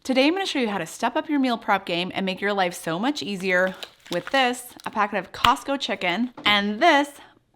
Today I'm going to show you how to step up your meal prep game and make your life so much easier with this, a packet of Costco chicken, and this,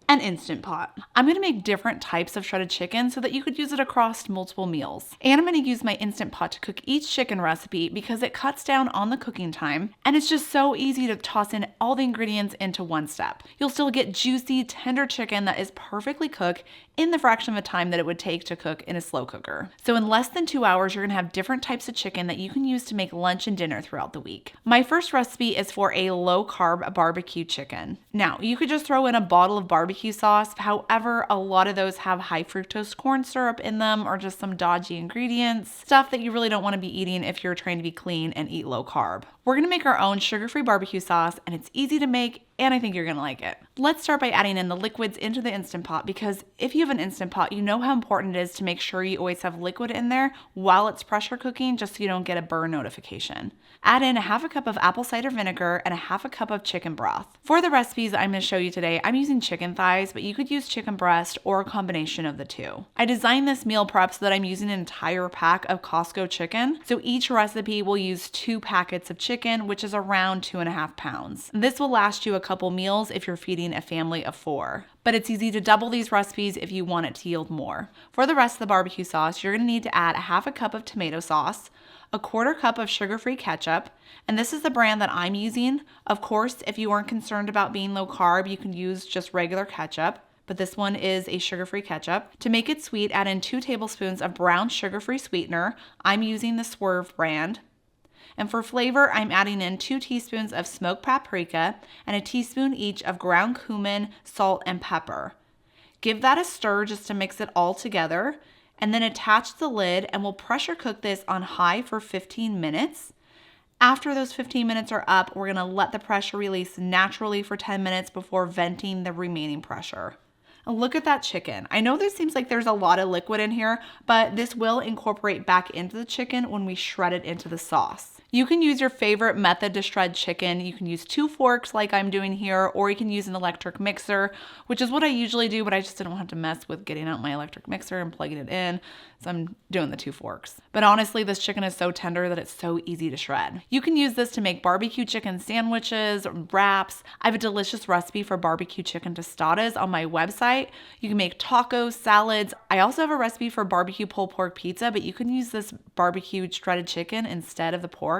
an Instant Pot. I'm going to make different types of shredded chicken so that you could use it across multiple meals. And I'm going to use my Instant Pot to cook each chicken recipe because it cuts down on the cooking time and it's just so easy to toss in all the ingredients into one step. You'll still get juicy, tender chicken that is perfectly cooked in the fraction of the time that it would take to cook in a slow cooker. So in less than 2 hours, you're going to have different types of chicken that you can use to make lunch and dinner throughout the week. My first recipe is for a low-carb barbecue chicken. Now, you could just throw in a bottle of barbecue sauce. However, a lot of those have high fructose corn syrup in them or just some dodgy ingredients, stuff that you really don't want to be eating if you're trying to be clean and eat low carb. We're going to make our own sugar-free barbecue sauce, and it's easy to make, and I think you're going to like it. Let's start by adding in the liquids into the Instant Pot because if you have an Instant Pot, you know how important it is to make sure you always have liquid in there while it's pressure cooking just so you don't get a burn notification. Add in a half a cup of apple cider vinegar and a half a cup of chicken broth. For the recipes I'm going to show you today, I'm using chicken thighs, but you could use chicken breast or a combination of the two. I designed this meal prep so that I'm using an entire pack of Costco chicken. So each recipe will use 2 packets of chicken, which is around 2.5 pounds. This will last you a couple meals if you're feeding a family of 4. But it's easy to double these recipes if you want it to yield more. For the rest of the barbecue sauce, you're going to need to add a half a cup of tomato sauce, a 1/4 cup of sugar-free ketchup, and this is the brand that I'm using. Of course, if you aren't concerned about being low carb, you can use just regular ketchup, but this one is a sugar-free ketchup. To make it sweet, add in 2 tablespoons of brown sugar-free sweetener. I'm using the Swerve brand. And for flavor, I'm adding in 2 teaspoons of smoked paprika and a teaspoon each of ground cumin, salt, and pepper. Give that a stir just to mix it all together, and then attach the lid and we'll pressure cook this on high for 15 minutes. After those 15 minutes are up, we're gonna let the pressure release naturally for 10 minutes before venting the remaining pressure. And look at that chicken. I know this seems like there's a lot of liquid in here, but this will incorporate back into the chicken when we shred it into the sauce. You can use your favorite method to shred chicken. You can use 2 forks like I'm doing here, or you can use an electric mixer, which is what I usually do, but I just didn't want to mess with getting out my electric mixer and plugging it in, so I'm doing the 2 forks. But honestly, this chicken is so tender that it's so easy to shred. You can use this to make BBQ chicken sandwiches, wraps. I have a delicious recipe for BBQ chicken tostadas on my website. You can make tacos, salads. I also have a recipe for barbecue pulled pork pizza, but you can use this barbecued shredded chicken instead of the pork.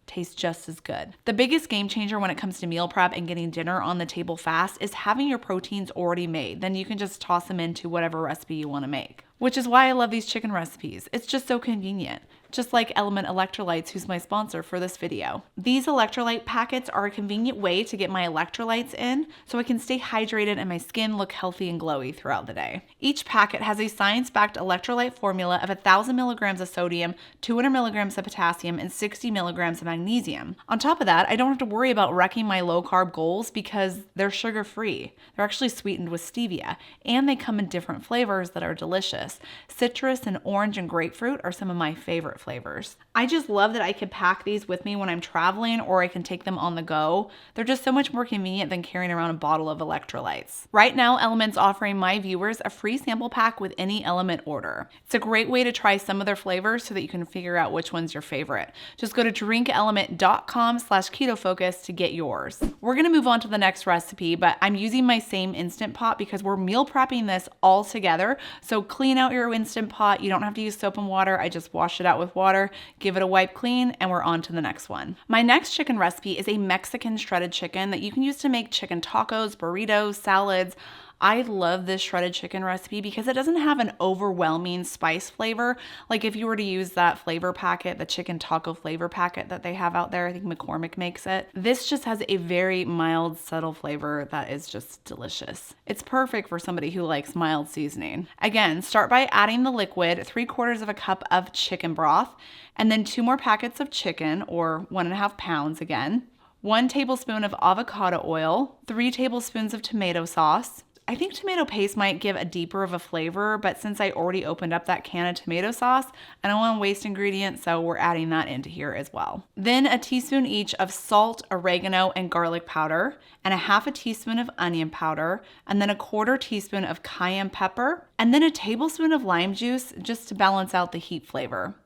Tastes just as good. The biggest game changer when it comes to meal prep and getting dinner on the table fast is having your proteins already made. Then you can just toss them into whatever recipe you want to make, which is why I love these chicken recipes. It's just so convenient. Just like Element Electrolytes, who's my sponsor for this video. These electrolyte packets are a convenient way to get my electrolytes in so I can stay hydrated and my skin look healthy and glowy throughout the day. Each packet has a science-backed electrolyte formula of 1,000 milligrams of sodium, 200 milligrams of potassium, and 60 milligrams of magnesium. On top of that, I don't have to worry about wrecking my low-carb goals because they're sugar-free. They're actually sweetened with stevia, and they come in different flavors that are delicious. Citrus and orange and grapefruit are some of my favorite flavors. I just love that I can pack these with me when I'm traveling or I can take them on the go. They're just so much more convenient than carrying around a bottle of electrolytes. Right now, Element's offering my viewers a free sample pack with any Element order. It's a great way to try some of their flavors so that you can figure out which one's your favorite. Just go to drinkelement.com/KetoFocus to get yours. We're gonna move on to the next recipe, but I'm using my same Instant Pot because we're meal prepping this all together. So clean out your Instant Pot. You don't have to use soap and water. I just wash it out with water, give it a wipe clean, and we're on to the next one. My next chicken recipe is a Mexican shredded chicken that you can use to make chicken tacos, burritos, salads. I love this shredded chicken recipe because it doesn't have an overwhelming spice flavor. Like if you were to use that flavor packet, the chicken taco flavor packet that they have out there, I think McCormick makes it. This just has a very mild, subtle flavor that is just delicious. It's perfect for somebody who likes mild seasoning. Again, start by adding the liquid, 3/4 of a cup of chicken broth, and then 2 more packets of chicken, or 1.5 pounds again, 1 tablespoon of avocado oil, 3 tablespoons of tomato sauce. I think tomato paste might give a deeper of a flavor, but since I already opened up that can of tomato sauce, I don't want to waste ingredients, so we're adding that into here as well. Then a teaspoon each of salt, oregano, and garlic powder, and a 1/2 teaspoon of onion powder, and then a 1/4 teaspoon of cayenne pepper, and then a tablespoon of lime juice just to balance out the heat flavor.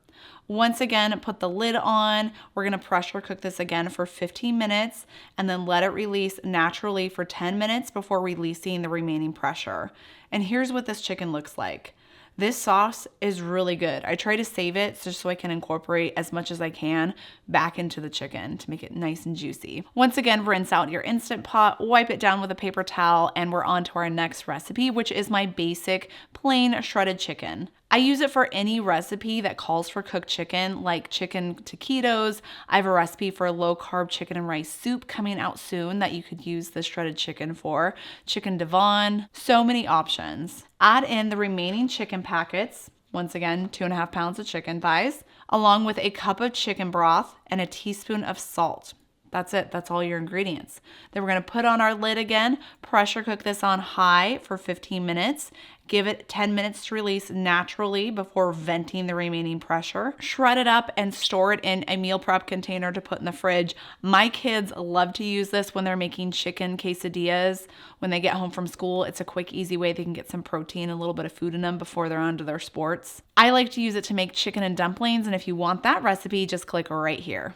Once again, put the lid on. We're gonna pressure cook this again for 15 minutes and then let it release naturally for 10 minutes before releasing the remaining pressure. And here's what this chicken looks like. This sauce is really good. I try to save it just so I can incorporate as much as I can back into the chicken to make it nice and juicy. Once again, rinse out your Instant Pot, wipe it down with a paper towel, and we're on to our next recipe, which is my basic plain shredded chicken. I use it for any recipe that calls for cooked chicken, like chicken taquitos. I have a recipe for a low-carb chicken and rice soup coming out soon that you could use the shredded chicken for. Chicken Devon, so many options. Add in the remaining chicken packets, once again, 2.5 pounds of chicken thighs, along with a cup of chicken broth and a teaspoon of salt. That's it. That's all your ingredients. Then we're going to put on our lid again, pressure cook this on high for 15 minutes. Give it 10 minutes to release naturally before venting the remaining pressure. Shred it up and store it in a meal prep container to put in the fridge. My kids love to use this when they're making chicken quesadillas. When they get home from school, it's a quick, easy way they can get some protein and a little bit of food in them before they're on to their sports. I like to use it to make chicken and dumplings, and if you want that recipe, just click right here.